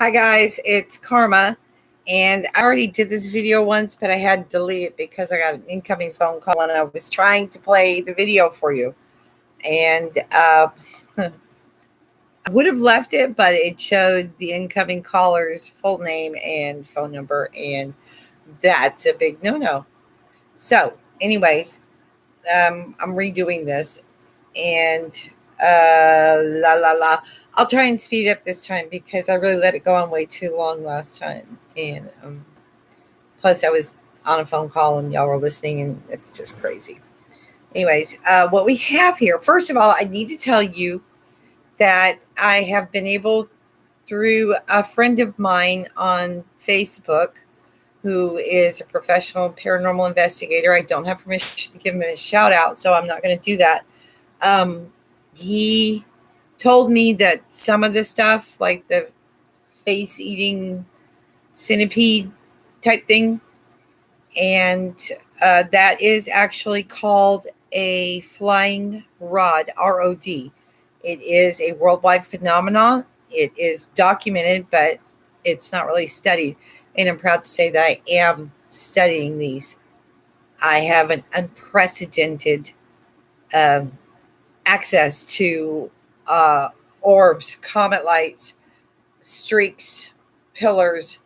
Hi guys, it's Karma, and I already did this video once, but I had to delete it because I got an incoming phone call and I was trying to play the video for you. And I would have left it, but it showed the incoming caller's full name and phone number, and that's a big no-no. So, anyways, I'm redoing this, and la la la. I'll try and speed it up this time because I really let it go on way too long last time, and plus I was on a phone call and y'all were listening, and it's just crazy. Anyways, what we have here, first of all, I need to tell you that I have been able, through a friend of mine on Facebook, who is a professional paranormal investigator. I don't have permission to give him a shout out, so I'm not going to do that. He told me that some of the stuff, like the face eating centipede type thing, and that is actually called a flying rod, ROD. It is a worldwide phenomenon. It is documented, but it's not really studied. And I'm proud to say that I am studying these. I have an unprecedented access to orbs, comet lights, streaks, pillars,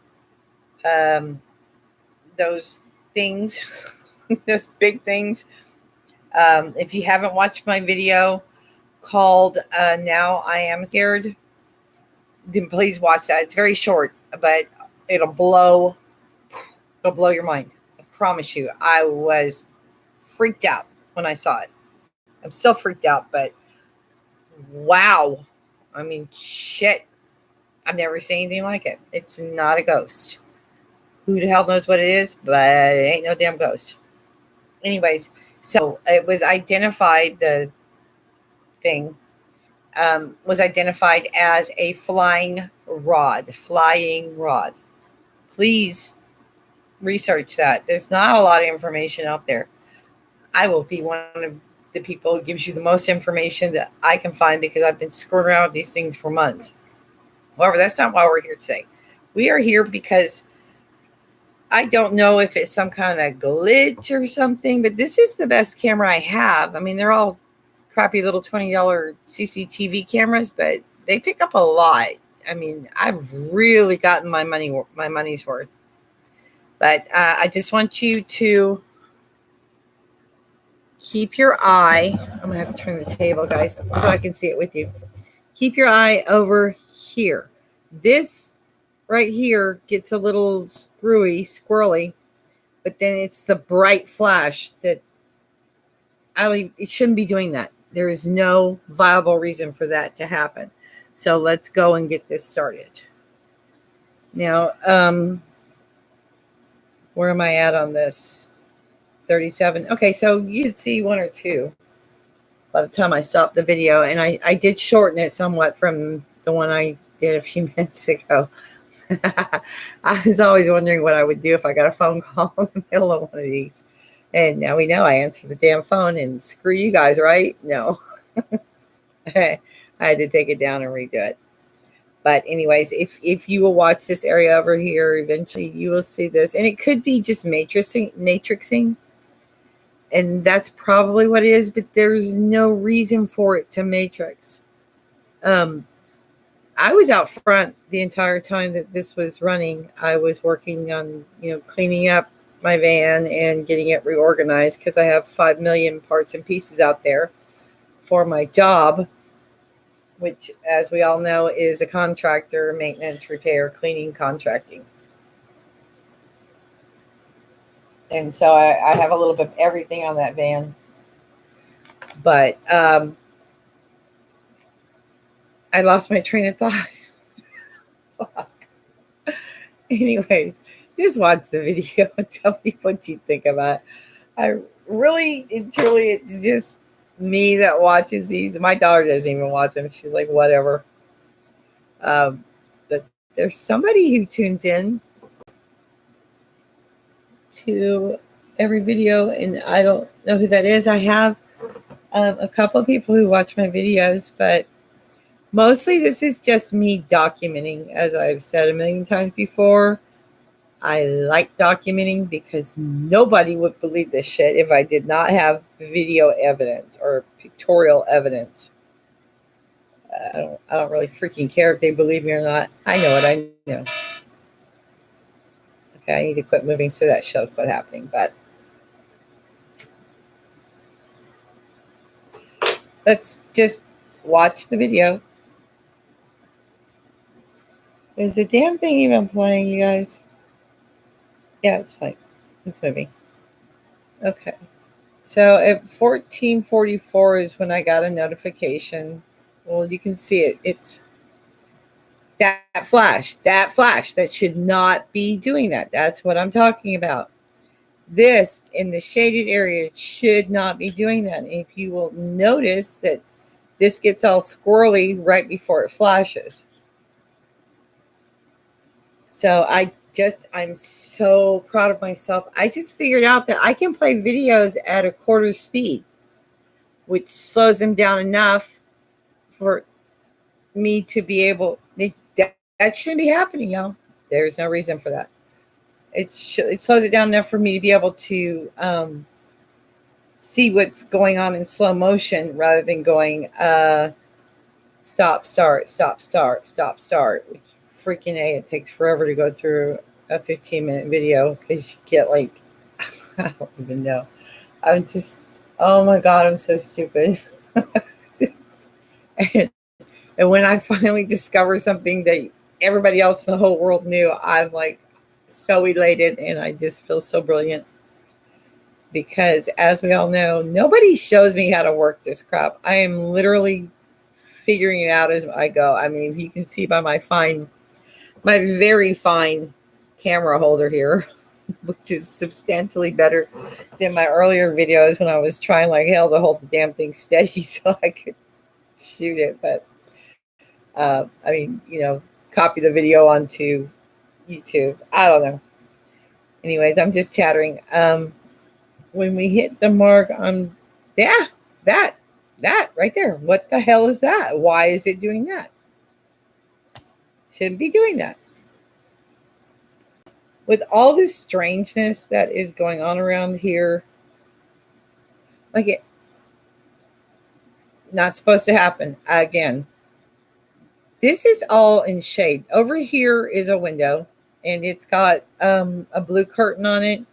those things, those big things. If you haven't watched my video called Now I Am Scared, then please watch that. It's very short, but it'll blow your mind. I promise you. I was freaked out when I saw it. I'm still freaked out, but wow. I mean, shit. I've never seen anything like it. It's not a ghost. Who the hell knows what it is, but it ain't no damn ghost. Anyways, so it was identified, the thing was identified as a flying rod. Please research that. There's not a lot of information out there. I will be one of the people who gives you the most information that I can find because I've been screwing around with these things for months. However, that's not why we're here today. We are here because I don't know if it's some kind of glitch or something, but this is the best camera I have. I mean, they're all crappy little $20 CCTV cameras, but they pick up a lot. I mean, I've really gotten my money's worth. But I just want you to keep your eye. I'm going to have to turn the table, guys, so I can see it with you. Keep your eye over here. This right here gets a little squirrely, but then it's the bright flash that it shouldn't be doing that. There is no viable reason for that to happen. So let's go and get this started. Now, where am I at on this? 37. Okay, so you'd see one or two by the time I stopped the video. And I did shorten it somewhat from the one I did a few minutes ago. I was always wondering what I would do if I got a phone call in the middle of one of these. And now we know I answer the damn phone and screw you guys, right? No. I had to take it down and redo it. But anyways, if you will watch this area over here, eventually you will see this. And it could be just matrixing. And that's probably what it is, but there's no reason for it to matrix. I was out front the entire time that this was running. I was working on, cleaning up my van and getting it reorganized because I have 5 million parts and pieces out there for my job, which, as we all know, is a contractor, maintenance, repair, cleaning, contracting. And so I have a little bit of everything on that van. But I lost my train of thought. Fuck. Anyways, just watch the video and tell me what you think about it. I really and truly, it's just me that watches these. My daughter doesn't even watch them. She's like, whatever. But there's somebody who tunes in to every video, and I don't know who that is. I have a couple of people who watch my videos, but Mostly this is just me documenting, as I've said a million times before. I like documenting because nobody would believe this shit if I did not have video evidence or pictorial evidence. I don't really freaking care if they believe me or not. I know what I know. Okay, I need to quit moving so that shows what's happening. But let's just watch the video. Is the damn thing even playing, you guys? Yeah, it's fine. It's moving. Okay. So at 14:44 is when I got a notification. Well, you can see it. It's that flash. That should not be doing that. That's what I'm talking about. This in the shaded area should not be doing that. And if you will notice that this gets all squirrely right before it flashes. So I'm so proud of myself. I just figured out that I can play videos at a quarter speed, which slows them down enough for me to be able. That shouldn't be happening, y'all. There's no reason for that. It slows it down enough for me to be able to see what's going on in slow motion rather than going stop, start, stop, start, stop, start. Which freaking A, it takes forever to go through a 15-minute video because you get like, I don't even know. I'm just, oh my God, I'm so stupid. And when I finally discover something that everybody else in the whole world knew, I'm like so elated and I just feel so brilliant. Because as we all know, nobody shows me how to work this crap. I am literally figuring it out as I go. I mean, you can see by my very fine camera holder here, which is substantially better than my earlier videos when I was trying like hell to hold the damn thing steady so I could shoot it. But I mean, copy the video onto YouTube. I don't know. Anyways, I'm just chattering. When we hit the mark on, yeah, that right there. What the hell is that? Why is it doing that? Shouldn't be doing that. With all this strangeness that is going on around here, like it not supposed to happen again. This is all in shade. Over here is a window, and it's got a blue curtain on it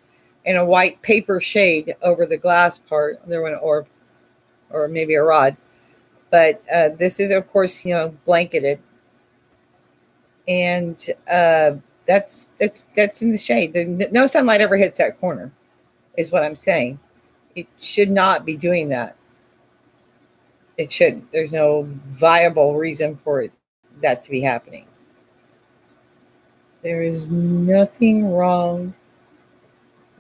and a white paper shade over the glass part. There went an orb, or maybe a rod. But this is, of course, blanketed, and that's in the shade. No sunlight ever hits that corner, is what I'm saying. It should not be doing that. It shouldn't. There's no viable reason for that to be happening. There is nothing wrong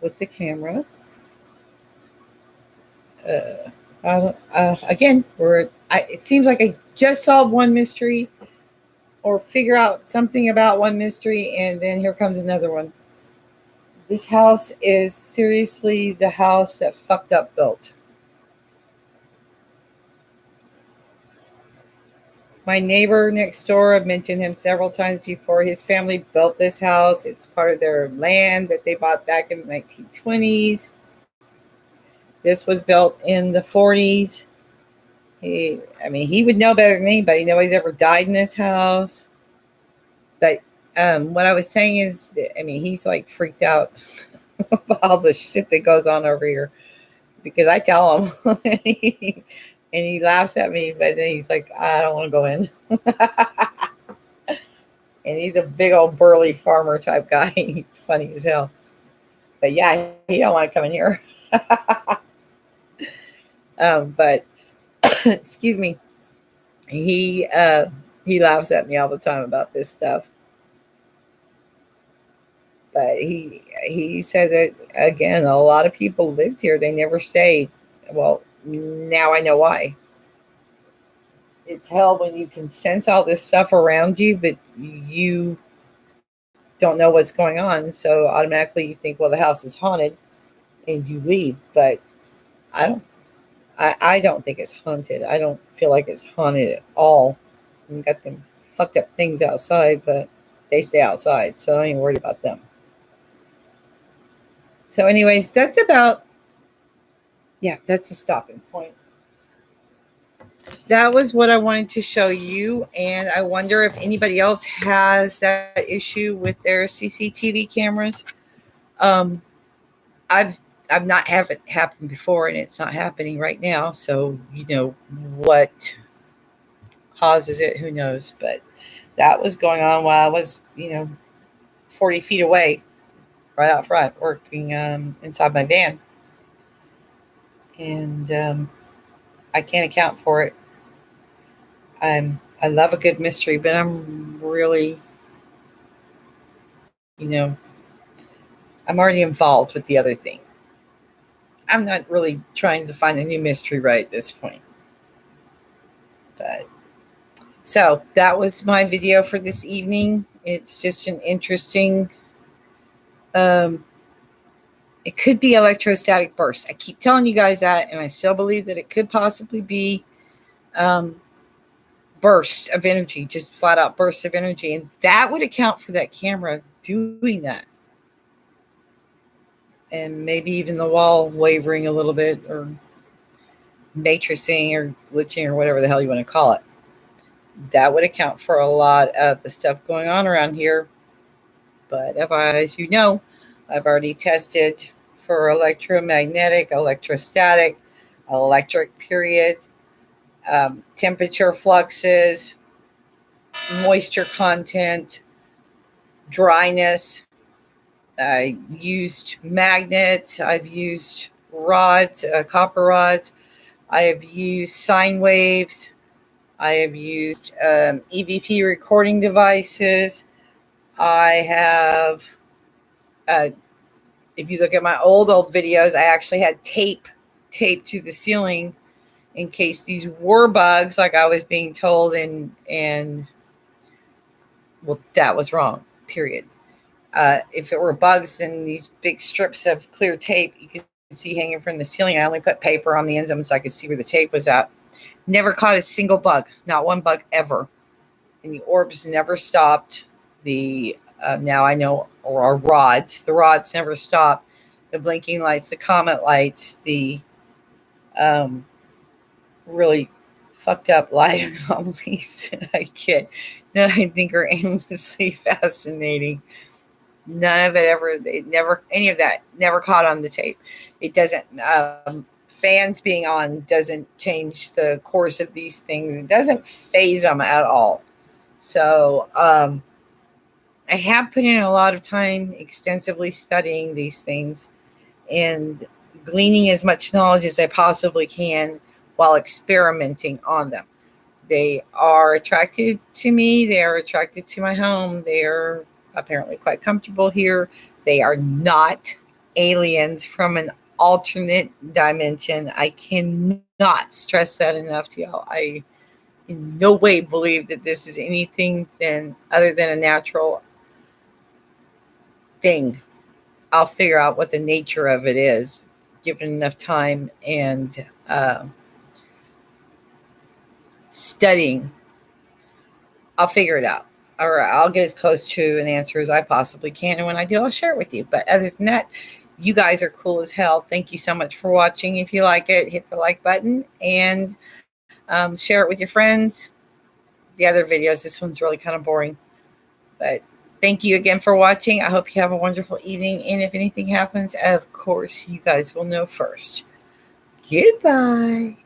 with the camera. Again, it seems like I just solved one mystery or figure out something about one mystery, and then here comes another one. This house is seriously the house that fucked up built. My neighbor next door, I've mentioned him several times before. His family built this house. It's part of their land that they bought back in the 1920s. This was built in the 40s. He would know better than anybody. Nobody's ever died in this house. But what I was saying is, he's like freaked out about all the shit that goes on over here. Because I tell him, and he laughs at me, but then he's like, I don't want to go in. And he's a big old burly farmer type guy. He's funny as hell. But yeah, he don't want to come in here. But excuse me, he laughs at me all the time about this stuff. But he said that again, a lot of people lived here. They never stayed. Well, now I know why. It's hell when you can sense all this stuff around you, but you don't know what's going on. So automatically you think, well, the house is haunted, and you leave. But I don't think it's haunted. I don't feel like it's haunted at all. and got them fucked up things outside, but they stay outside, so I ain't worried about them. So, anyways, that's a stopping point. That was what I wanted to show you, and I wonder if anybody else has that issue with their CCTV cameras. Um, I've not have it happen before, and it's not happening right now. So what causes it? Who knows? But that was going on while I was 40 feet away, right out front, working inside my van, and I can't account for it. I love a good mystery, but I'm really, I'm already involved with the other thing. I'm not really trying to find a new mystery right at this point. But so that was my video for this evening. It's just an interesting, it could be electrostatic bursts. I keep telling you guys that, and I still believe that it could possibly be bursts of energy, just flat out bursts of energy. And that would account for that camera doing that. And maybe even the wall wavering a little bit, or matrixing or glitching, or whatever the hell you want to call it. That would account for a lot of the stuff going on around here. But as you know, I've already tested for electromagnetic, electrostatic, electric period, temperature fluxes, moisture content, dryness. I used magnets. I've used rods, copper rods. I have used sine waves. I have used EVP recording devices. I have, if you look at my old videos, I actually had tape taped to the ceiling in case these were bugs, like I was being told, and well, that was wrong, period. If it were bugs, then these big strips of clear tape you could see hanging from the ceiling. I only put paper on the ends of them so I could see where the tape was at. Never caught a single bug, not one bug ever. And the orbs never stopped. The now I know, or our rods, the rods never stopped. The blinking lights, the comet lights, the really fucked up light anomalies that I get that I think are endlessly fascinating. None of it ever, any of that never caught on the tape. It doesn't, fans being on doesn't change the course of these things. It doesn't phase them at all. So, I have put in a lot of time extensively studying these things and gleaning as much knowledge as I possibly can while experimenting on them. They are attracted to me. They are attracted to my home. They are apparently quite comfortable here. They are not aliens from an alternate dimension. I cannot stress that enough to y'all. I in no way believe that this is anything other than a natural thing. I'll figure out what the nature of it is, given enough time and studying. I'll figure it out, or I'll get as close to an answer as I possibly can. And when I do, I'll share it with you. But other than that, you guys are cool as hell. Thank you so much for watching. If you like it, hit the like button and share it with your friends. The other videos, this one's really kind of boring. But thank you again for watching. I hope you have a wonderful evening. And if anything happens, of course, you guys will know first. Goodbye.